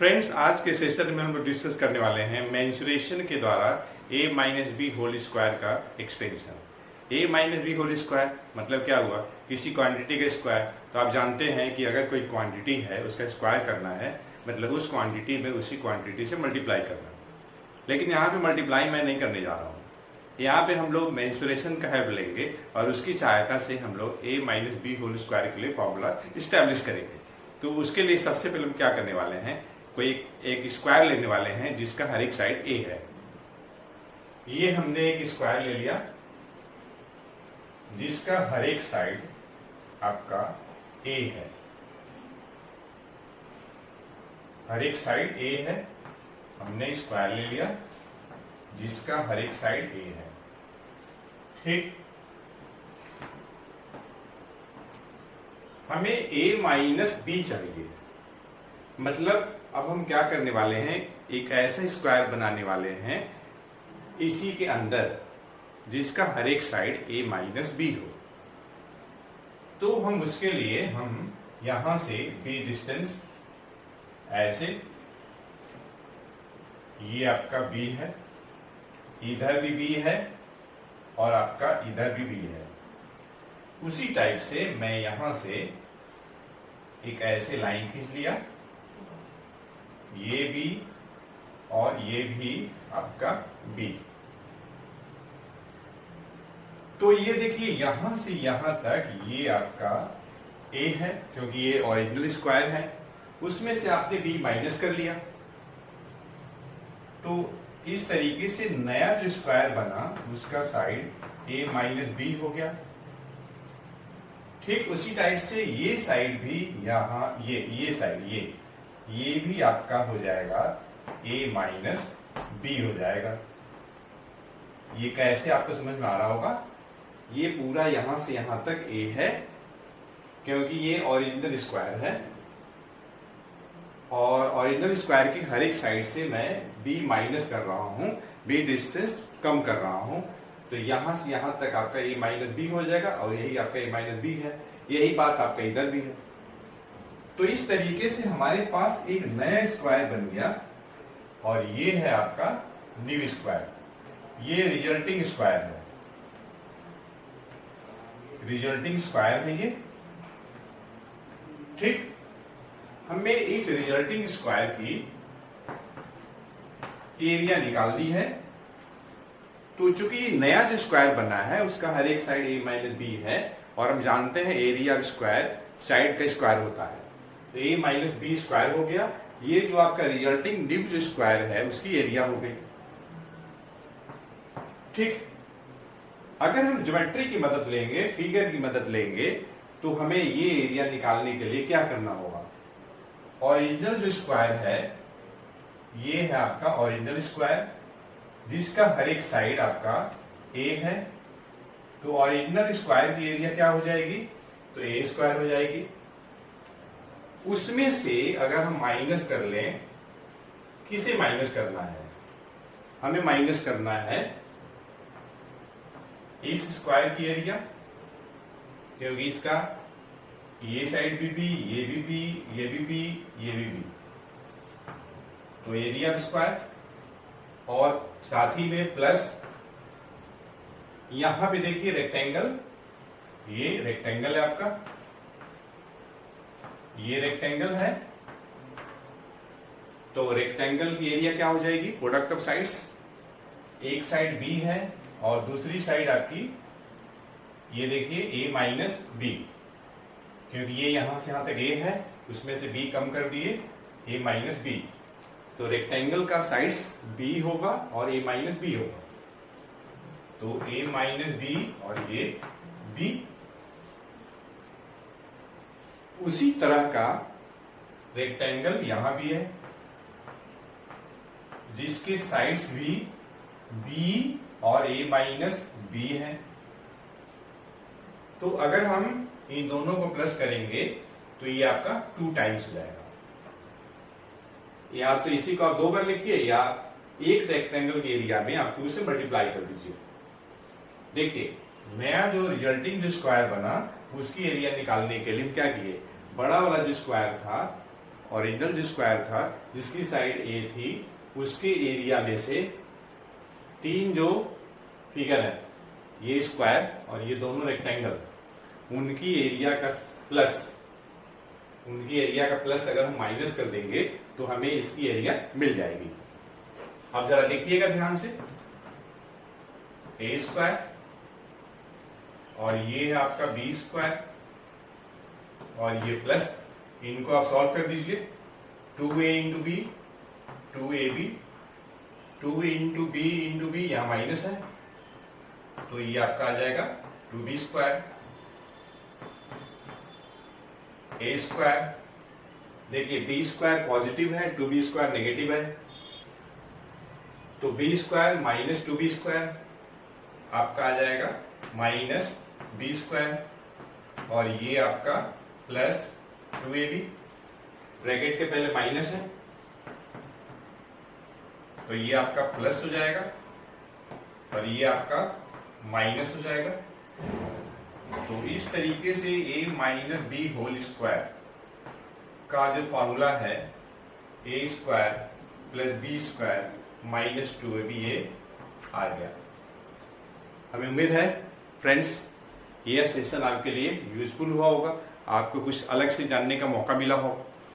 Friends, आज के session में हम लोग डिस्कस करने वाले हैं मेंसुरेशन के द्वारा a minus B whole square का expansion. a minus B whole square मतलब क्या हुआ? किसी क्वांटिटी का स्क्वायर। तो आप जानते हैं कि अगर कोई क्वांटिटी है उसका स्क्वायर करना है मतलब उस क्वांटिटी में उसी क्वांटिटी से मल्टीप्लाई करना। लेकिन यहाँ पे मल्टीप्लाई मैं नहीं करने जा रहा हूँ। यहाँ पे हम लोग मेंसुरेशन का हेल्प लेंगे और उसकी सहायता से हम लोग a minus B whole square के लिए फॉर्मूला इस्टेब्लिश करेंगे। तो उसके लिए सबसे पहले हम क्या करने वाले हैं, कोई एक स्क्वायर लेने वाले हैं जिसका हर एक साइड a है। ये हमने एक स्क्वायर ले लिया जिसका हर एक साइड आपका a है, हर एक साइड a है। हमने स्क्वायर ले लिया जिसका हर एक साइड a है, ठीक। हमें a माइनस बी चाहिए, मतलब अब हम क्या करने वाले हैं, एक ऐसा स्क्वायर बनाने वाले हैं इसी के अंदर जिसका हर एक साइड a माइनस बी हो। तो हम उसके लिए हम यहां से b डिस्टेंस ऐसे, ये आपका b है, इधर भी b है और आपका इधर भी b है। उसी टाइप से मैं यहां से एक ऐसे लाइन खींच लिया, ये भी और ये भी आपका b। तो ये देखिए यहां से यहां तक ये आपका a है क्योंकि ये ओरिजिनल स्क्वायर है, उसमें से आपने b माइनस कर लिया। तो इस तरीके से नया जो स्क्वायर बना उसका साइड a माइनस बी हो गया। ठीक उसी टाइप से ये साइड भी यहां ये साइड ये भी आपका हो जाएगा a माइनस बी हो जाएगा। ये कैसे आपको समझ में आ रहा होगा, ये पूरा यहां से यहां तक a है क्योंकि ये ओरिजिनल स्क्वायर है और ओरिजिनल स्क्वायर की हर एक साइड से मैं b माइनस कर रहा हूं, b डिस्टेंस कम कर रहा हूं। तो यहां से यहां तक आपका a माइनस बी हो जाएगा और यही आपका a माइनस बी है। यही बात आपका इधर भी है। तो इस तरीके से हमारे पास एक नया स्क्वायर बन गया और ये है आपका न्यू स्क्वायर, ये रिजल्टिंग स्क्वायर है, रिजल्टिंग स्क्वायर है ये, ठीक। हमने इस रिजल्टिंग स्क्वायर की एरिया निकाल दी है। तो चूंकि नया जो स्क्वायर बना है उसका हर एक साइड a माइनस बी है और हम जानते हैं एरिया स्क्वायर साइड का स्क्वायर होता है, तो a माइनस बी स्क्वायर हो गया। ये जो आपका रिजल्टिंग न्यू जो स्क्वायर है उसकी एरिया हो गई, ठीक। अगर हम ज्योमेट्री की मदद लेंगे, फिगर की मदद लेंगे, तो हमें ये एरिया निकालने के लिए क्या करना होगा, ओरिजिनल जो स्क्वायर है ये है आपका ओरिजिनल स्क्वायर जिसका हर एक साइड आपका a है। तो ओरिजिनल स्क्वायर की एरिया क्या हो जाएगी, तो a स्क्वायर हो जाएगी। उसमें से अगर हम माइनस कर लें, किसे माइनस करना है, हमें माइनस करना है इस स्क्वायर की एरिया क्योंकि इसका ये साइड भी b, ये भी b, ये भी b, ये भी b, तो एरिया स्क्वायर और साथ ही में प्लस यहां पे देखिए रेक्टेंगल, ये रेक्टेंगल है आपका, ये रेक्टेंगल है। तो रेक्टेंगल की एरिया क्या हो जाएगी, प्रोडक्ट ऑफ साइड्स, एक साइड b है और दूसरी साइड आपकी ये देखिए a माइनस बी, क्योंकि ये यहां से यहां तक a है उसमें से b कम कर दिए a माइनस बी। तो रेक्टेंगल का साइड्स b होगा और a माइनस बी होगा, तो a माइनस बी और ये b। उसी तरह का रेक्टेंगल यहां भी है जिसके साइड्स भी b और a माइनस बी है। तो अगर हम इन दोनों को प्लस करेंगे तो ये आपका 2 टाइम्स हो जाएगा। या तो इसी को आप 2 बार लिखिए या एक रेक्टेंगल के एरिया में आप 2 से मल्टीप्लाई कर दीजिए। देखिए नया जो रिजल्टिंग जो स्क्वायर बना उसकी एरिया निकालने के लिए क्या किए, बड़ा वाला जो स्क्वायर था ओरिजिनल जो स्क्वायर था जिसकी साइड ए थी उसके एरिया में से 3 जो फिगर है, ये स्क्वायर और ये दोनों रेक्टेंगल, उनकी एरिया का प्लस अगर हम माइनस कर देंगे तो हमें इसकी एरिया मिल जाएगी। अब जरा देखिएगा ध्यान से, ए स्क्वायर और ये है आपका बी स्क्वायर और ये प्लस, इनको आप सॉल्व कर दीजिए। 2a into B, 2ab, 2 into B यहां माइनस है तो ये आपका आ जाएगा 2b स्क्वायर। ए स्क्वायर, देखिए बी स्क्वायर पॉजिटिव है, 2b स्क्वायर नेगेटिव है, तो B square minus 2b square आपका आ जाएगा माइनस बी स्क्वायर और ये आपका प्लस 2ab, ब्रैकेट के पहले माइनस है तो ये आपका प्लस हो जाएगा और ये आपका माइनस हो जाएगा। तो इस तरीके से a minus B whole square का जो फॉर्मूला है A square plus B square minus 2ab ये आ गया। हमें उम्मीद है फ्रेंड्स यह सेशन आपके लिए यूजफुल हुआ होगा, आपको कुछ अलग से जानने का मौका मिला हो।